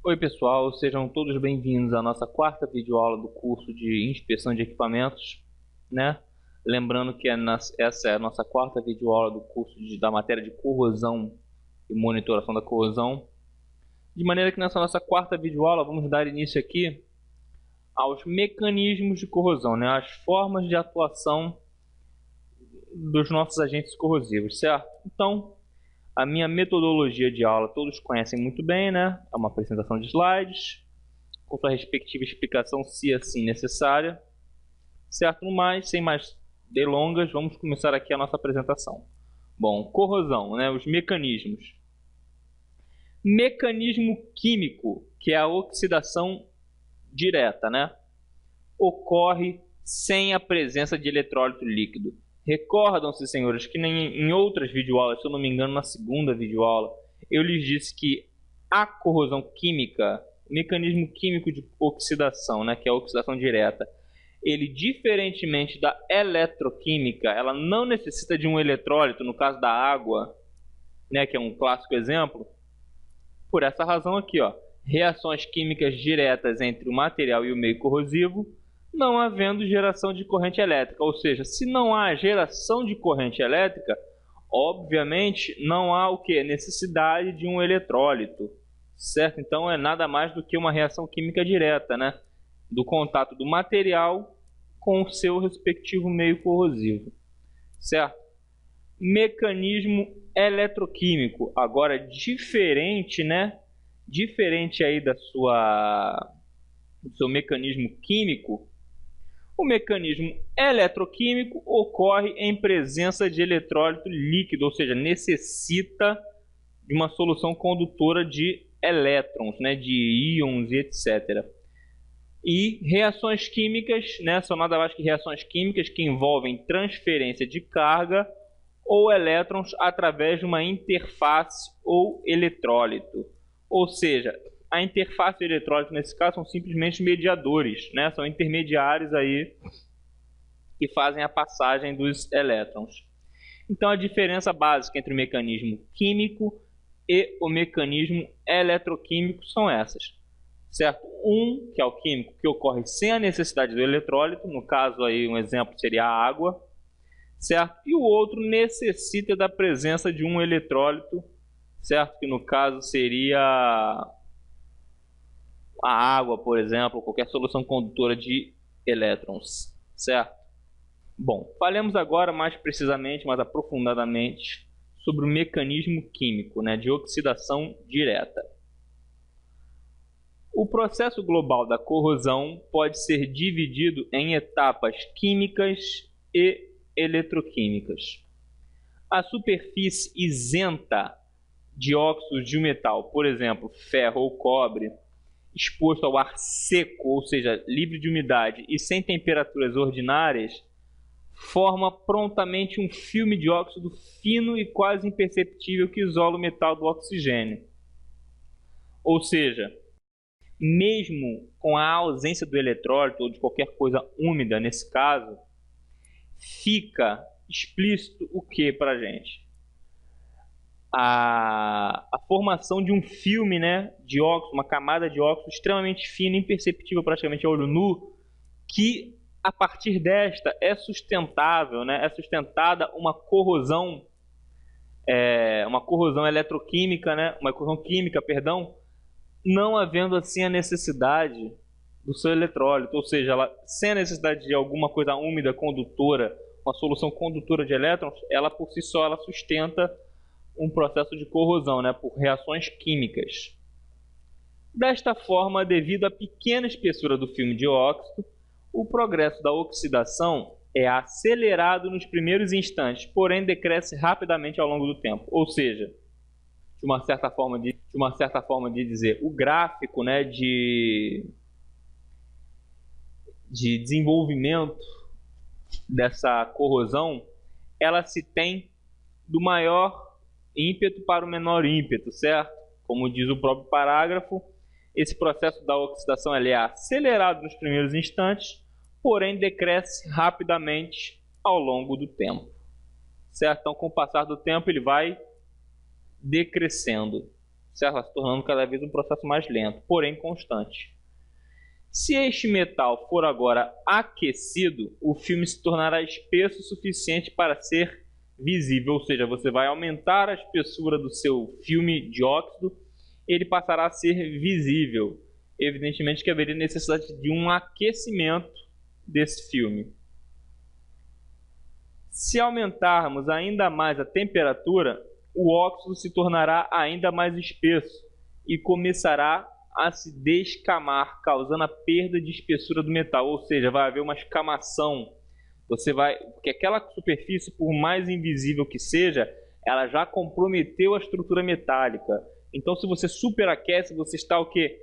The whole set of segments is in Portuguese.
Oi pessoal, sejam todos bem-vindos à nossa quarta videoaula do curso de inspeção de equipamentos, né? Lembrando que essa é a nossa quarta videoaula do curso da matéria de corrosão e monitoração da corrosão. De maneira que nessa nossa quarta videoaula vamos dar início aqui aos mecanismos de corrosão, né? As formas de atuação dos nossos agentes corrosivos, certo? Então, a minha metodologia de aula todos conhecem muito bem, né? É uma apresentação de slides, com sua respectiva explicação, se assim necessária. Certo? Mas, sem mais delongas, vamos começar aqui a nossa apresentação. Bom, corrosão, né? Os mecanismos. Mecanismo químico, que é a oxidação direta, né? Ocorre sem a presença de eletrólito líquido. Recordam-se, senhores, que em outras videoaulas, se eu não me engano, na segunda videoaula, eu lhes disse que a corrosão química, o mecanismo químico de oxidação, né, que é a oxidação direta, ele, diferentemente da eletroquímica, ela não necessita de um eletrólito, no caso da água, né, que é um clássico exemplo. Por essa razão aqui, ó, reações químicas diretas entre o material e o meio corrosivo, não havendo geração de corrente elétrica. Ou seja, se não há geração de corrente elétrica, obviamente não há o que? Necessidade de um eletrólito, certo? Então é nada mais do que uma reação química direta, né? Do contato do material com o seu respectivo meio corrosivo, certo? Mecanismo eletroquímico, agora diferente, né? Diferente aí do seu mecanismo químico. O mecanismo eletroquímico ocorre em presença de eletrólito líquido, ou seja, necessita de uma solução condutora de elétrons, né, de íons e etc. E reações químicas, né, são nada mais que reações químicas que envolvem transferência de carga ou elétrons através de uma interface ou eletrólito. Ou seja, a interface e o eletrólito, nesse caso, são simplesmente mediadores, né? São intermediários aí que fazem a passagem dos elétrons. Então, a diferença básica entre o mecanismo químico e o mecanismo eletroquímico são essas, certo? Um, que é o químico, que ocorre sem a necessidade do eletrólito, no caso aí um exemplo seria a água, certo? E o outro necessita da presença de um eletrólito, certo? Que no caso seria a água, por exemplo, qualquer solução condutora de elétrons, certo? Bom, falemos agora mais precisamente, mais aprofundadamente, sobre o mecanismo químico, né, de oxidação direta. O processo global da corrosão pode ser dividido em etapas químicas e eletroquímicas. A superfície isenta de óxidos de um metal, por exemplo, ferro ou cobre, exposto ao ar seco, ou seja, livre de umidade e sem temperaturas ordinárias, forma prontamente um filme de óxido fino e quase imperceptível que isola o metal do oxigênio. Ou seja, mesmo com a ausência do eletrólito ou de qualquer coisa úmida nesse caso, fica explícito o que para a gente? A formação de um filme, né, de óxido, uma camada de óxido extremamente fina, imperceptível praticamente a olho nu, que a partir desta é sustentável, né, é sustentada uma corrosão eletroquímica, né, uma corrosão química, perdão, não havendo assim a necessidade do seu eletrólito, ou seja, ela, sem a necessidade de alguma coisa úmida, condutora, uma solução condutora de elétrons, ela por si só ela sustenta um processo de corrosão, né, por reações químicas. Desta forma, devido à pequena espessura do filme de óxido, o progresso da oxidação é acelerado nos primeiros instantes, porém decresce rapidamente ao longo do tempo. Ou seja, de uma certa forma de dizer, o gráfico, né, de desenvolvimento dessa corrosão, ela se tem do maior ímpeto para o menor ímpeto, certo? Como diz o próprio parágrafo, esse processo da oxidação ele é acelerado nos primeiros instantes, porém decresce rapidamente ao longo do tempo, certo? Então, com o passar do tempo, ele vai decrescendo, certo? Vai se tornando cada vez um processo mais lento, porém constante. Se este metal for agora aquecido, o filme se tornará espesso o suficiente para ser visível, ou seja, você vai aumentar a espessura do seu filme de óxido, ele passará a ser visível. Evidentemente que haveria necessidade de um aquecimento desse filme. Se aumentarmos ainda mais a temperatura, o óxido se tornará ainda mais espesso e começará a se descamar, causando a perda de espessura do metal, ou seja, vai haver uma escamação. Porque aquela superfície, por mais invisível que seja, ela já comprometeu a estrutura metálica. Então, se você superaquece, você está o quê?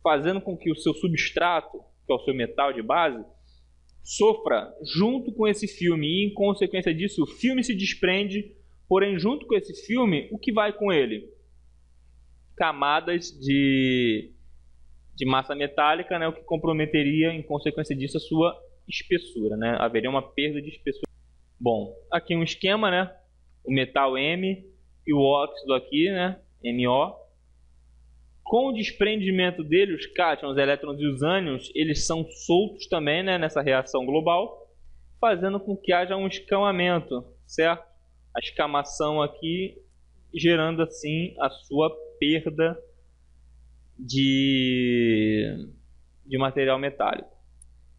Fazendo com que o seu substrato, que é o seu metal de base, sofra junto com esse filme, e em consequência disso, o filme se desprende, porém, junto com esse filme, o que vai com ele? Camadas de massa metálica, né, o que comprometeria, em consequência disso, a sua espessura, né? Haveria uma perda de espessura. Bom, aqui um esquema, né? O metal M e o óxido aqui, né? MO. Com o desprendimento dele, os cátions, os elétrons e os ânions, eles são soltos também, né, nessa reação global, fazendo com que haja um escamamento, certo? A escamação aqui, gerando assim a sua perda de material metálico.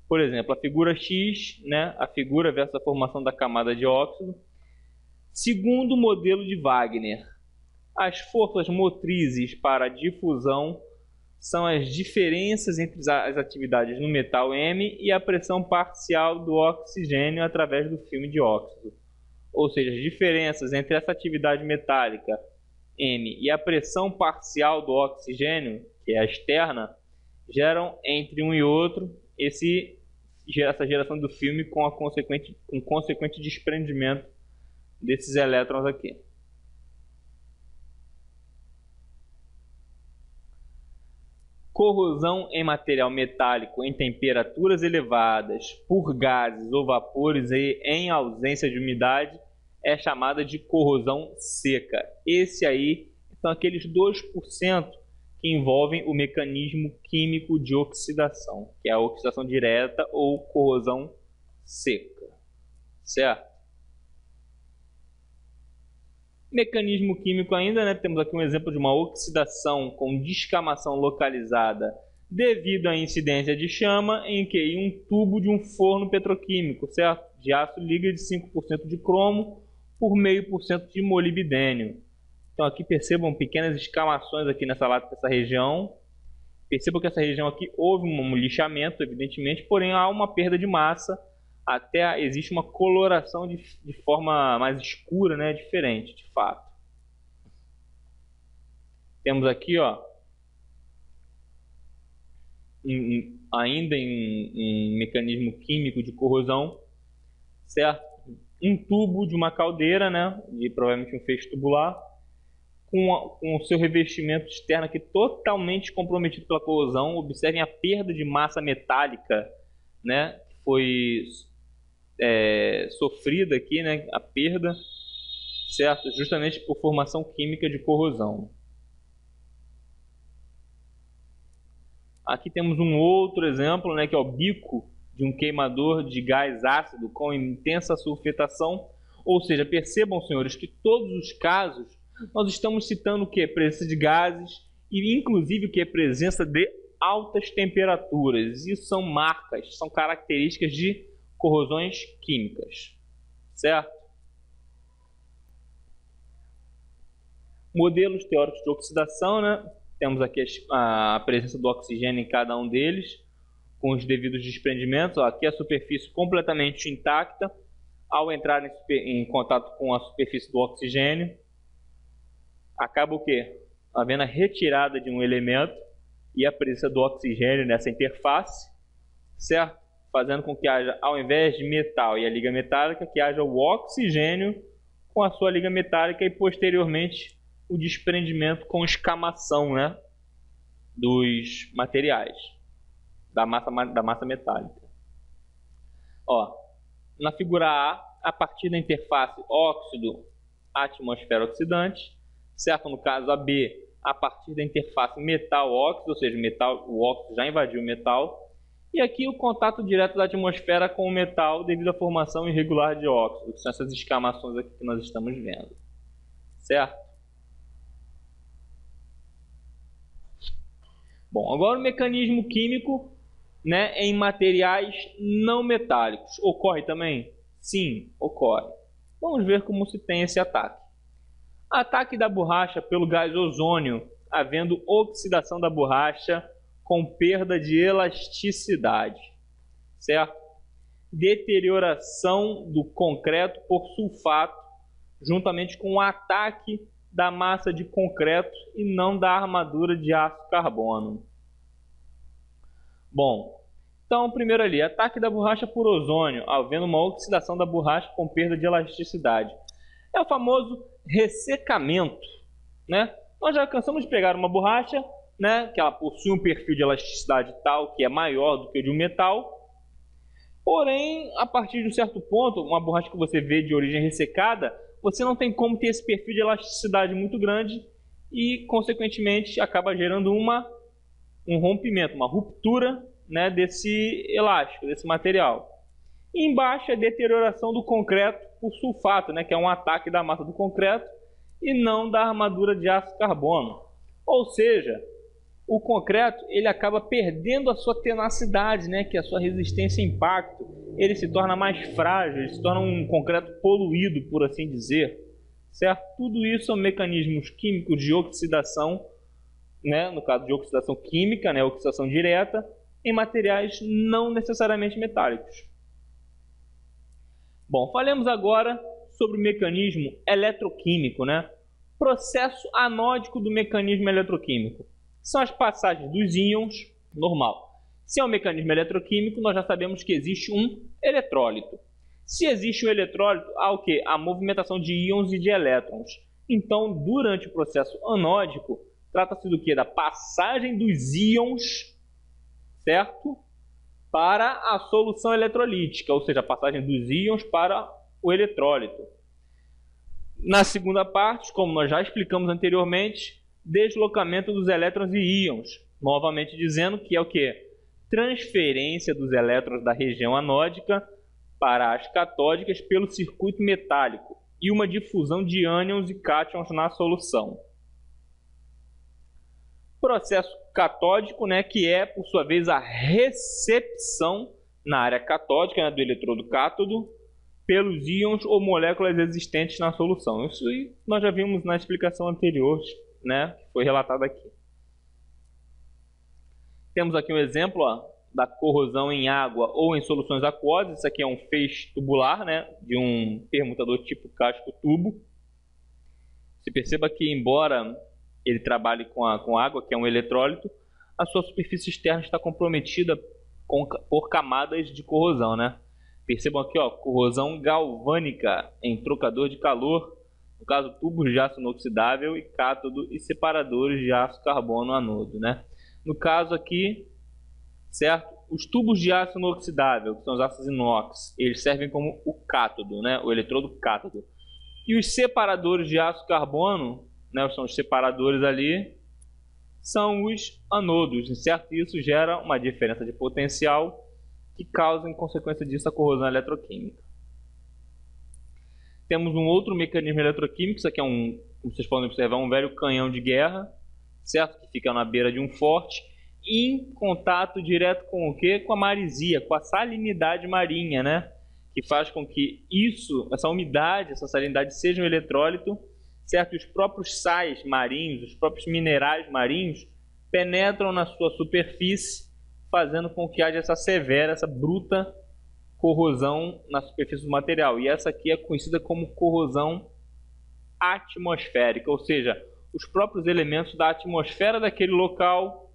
Por exemplo, a figura X, né, a figura versus a formação da camada de óxido. Segundo o modelo de Wagner, as forças motrizes para a difusão são as diferenças entre as atividades no metal M e a pressão parcial do oxigênio através do filme de óxido. Ou seja, as diferenças entre essa atividade metálica M e a pressão parcial do oxigênio, que é a externa, geram entre um e outro essa geração do filme com consequente desprendimento desses elétrons aqui. Corrosão em material metálico em temperaturas elevadas por gases ou vapores e em ausência de umidade é chamada de corrosão seca. Esse aí são aqueles 2% que envolvem o mecanismo químico de oxidação, que é a oxidação direta ou corrosão seca, certo? Mecanismo químico ainda, né? Temos aqui um exemplo de uma oxidação com descamação localizada devido à incidência de chama em um tubo de um forno petroquímico, certo? De aço liga de 5% de cromo por 0,5% de molibdênio. Então aqui percebam pequenas escamações aqui nessa região. Percebam que essa região aqui houve um lixamento, evidentemente, porém há uma perda de massa. Até existe uma coloração de forma mais escura, né, diferente, de fato. Temos aqui, ó, ainda em mecanismo químico de corrosão, certo? Um tubo de uma caldeira, né, provavelmente um feixe tubular, com o seu revestimento externo aqui totalmente comprometido pela corrosão. Observem a perda de massa metálica, né, que foi sofrida aqui, né, a perda, certo? Justamente por formação química de corrosão. Aqui temos um outro exemplo, né, que é o bico de um queimador de gás ácido com intensa sulfetação. Ou seja, percebam, senhores, que todos os casos nós estamos citando o que? Presença de gases e inclusive o que? Presença de altas temperaturas. Isso são marcas, são características de corrosões químicas, certo? Modelos teóricos de oxidação, né? Temos aqui a presença do oxigênio em cada um deles, com os devidos desprendimentos. Ó, aqui a superfície completamente intacta, ao entrar em contato com a superfície do oxigênio, acaba o quê? Havendo a retirada de um elemento e a presença do oxigênio nessa interface, certo? Fazendo com que haja, ao invés de metal e a liga metálica, que haja o oxigênio com a sua liga metálica e posteriormente o desprendimento com escamação, né, dos materiais, da massa metálica. Ó, na figura A partir da interface óxido-atmosfera oxidante, certo? No caso a B, a partir da interface metal-óxido, ou seja, o óxido já invadiu o metal. E aqui o contato direto da atmosfera com o metal devido à formação irregular de óxido, que são essas escamações aqui que nós estamos vendo. Certo? Bom, agora o mecanismo químico, né, em materiais não metálicos. Ocorre também? Sim, ocorre. Vamos ver como se tem esse ataque. Ataque da borracha pelo gás ozônio, havendo oxidação da borracha com perda de elasticidade, certo? Deterioração do concreto por sulfato, juntamente com o ataque da massa de concreto e não da armadura de aço carbono. Bom, então primeiro ali, ataque da borracha por ozônio, havendo uma oxidação da borracha com perda de elasticidade. É o famoso ressecamento, né? Nós já cansamos de pegar uma borracha, né, que ela possui um perfil de elasticidade tal que é maior do que o de um metal. Porém, a partir de um certo ponto, uma borracha que você vê de origem ressecada, você não tem como ter esse perfil de elasticidade muito grande e, consequentemente, acaba gerando um rompimento, uma ruptura, né, desse elástico, desse material. E embaixo é deterioração do concreto por sulfato, né, que é um ataque da massa do concreto e não da armadura de aço carbono. Ou seja, o concreto ele acaba perdendo a sua tenacidade, né, que é a sua resistência a impacto. Ele se torna mais frágil, ele se torna um concreto poluído, por assim dizer. Certo? Tudo isso são mecanismos químicos de oxidação, né, no caso de oxidação química, né, oxidação direta, em materiais não necessariamente metálicos. Bom, falemos agora sobre o mecanismo eletroquímico, né? Processo anódico do mecanismo eletroquímico. São as passagens dos íons, normal. Se é um mecanismo eletroquímico, nós já sabemos que existe um eletrólito. Se existe um eletrólito, há o quê? A movimentação de íons e de elétrons. Então, durante o processo anódico, trata-se do quê? Da passagem dos íons, certo? Para a solução eletrolítica, ou seja, a passagem dos íons para o eletrólito. Na segunda parte, como nós já explicamos anteriormente, deslocamento dos elétrons e íons, novamente dizendo que é o que? Transferência dos elétrons da região anódica para as catódicas pelo circuito metálico e uma difusão de ânions e cátions na solução. Processo catódico, né, que é, por sua vez, a recepção na área catódica, né, do eletrodo cátodo pelos íons ou moléculas existentes na solução. Isso nós já vimos na explicação anterior, né, que foi relatado aqui. Temos aqui um exemplo, ó, da corrosão em água ou em soluções aquosas. Isso aqui é um feixe tubular, né, de um permutador tipo casco-tubo. Se perceba que, embora ele trabalhe com água, que é um eletrólito, a sua superfície externa está comprometida por camadas de corrosão, né? Percebam aqui, ó, corrosão galvânica em trocador de calor, no caso tubos de aço inoxidável e cátodo e separadores de aço carbono anodo, né? No caso aqui, certo? Os tubos de aço inoxidável, que são os aços inox, eles servem como o cátodo, né? O eletrodo cátodo. E os separadores de aço carbono, né, são os separadores ali, são os anodos, certo? Isso gera uma diferença de potencial que causa, em consequência disso, a corrosão eletroquímica. Temos um outro mecanismo eletroquímico, isso aqui é como vocês podem observar, um velho canhão de guerra, certo? Que fica na beira de um forte, em contato direto com o quê? Com a marisia, com a salinidade marinha, né? Que faz com que essa umidade, essa salinidade seja um eletrólito, certo? E os próprios sais marinhos, os próprios minerais marinhos penetram na sua superfície, fazendo com que haja essa severa, essa bruta corrosão na superfície do material. E essa aqui é conhecida como corrosão atmosférica, ou seja, os próprios elementos da atmosfera daquele local,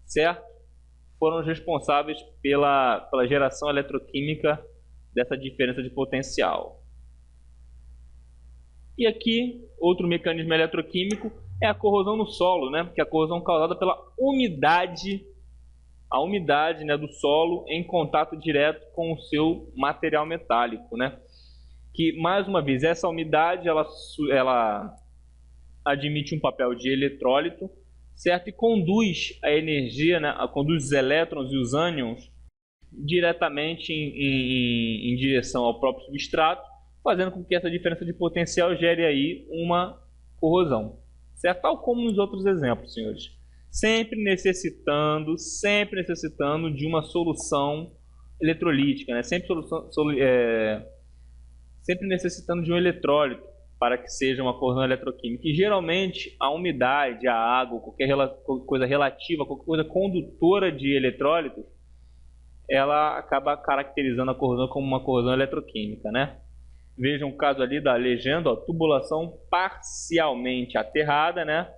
certo? Foram os responsáveis pela geração eletroquímica dessa diferença de potencial. E aqui, outro mecanismo eletroquímico é a corrosão no solo, né? Que é a corrosão causada pela umidade, a umidade, né, do solo em contato direto com o seu material metálico, né? Que, mais uma vez, essa umidade ela admite um papel de eletrólito, certo? E conduz a energia, né? Conduz os elétrons e os ânions diretamente em direção ao próprio substrato, fazendo com que essa diferença de potencial gere aí uma corrosão, certo? Tal como nos outros exemplos, senhores. Sempre necessitando de uma solução eletrolítica, né? Sempre necessitando de um eletrólito para que seja uma corrosão eletroquímica. E geralmente a umidade, a água, qualquer coisa relativa, qualquer coisa condutora de eletrólitos, ela acaba caracterizando a corrosão como uma corrosão eletroquímica, né? Vejam o caso ali da legenda, ó, tubulação parcialmente aterrada, né?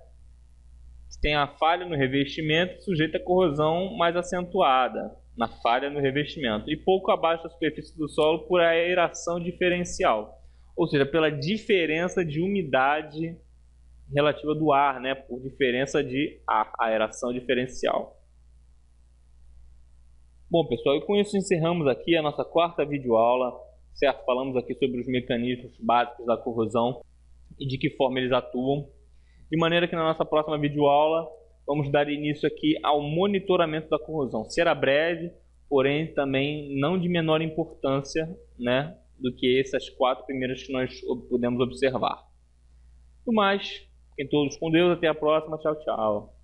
Tem a falha no revestimento sujeita a corrosão mais acentuada na falha no revestimento e pouco abaixo da superfície do solo por aeração diferencial, ou seja, pela diferença de umidade relativa do ar, né? Por diferença de ar, aeração diferencial. Bom, pessoal, e com isso encerramos aqui a nossa quarta videoaula, certo? Falamos aqui sobre os mecanismos básicos da corrosão e de que forma eles atuam. De maneira que na nossa próxima videoaula vamos dar início aqui ao monitoramento da corrosão. Será breve, porém também não de menor importância, né, do que essas 4 primeiras que nós podemos observar. No mais, fiquem todos com Deus, até a próxima, tchau, tchau.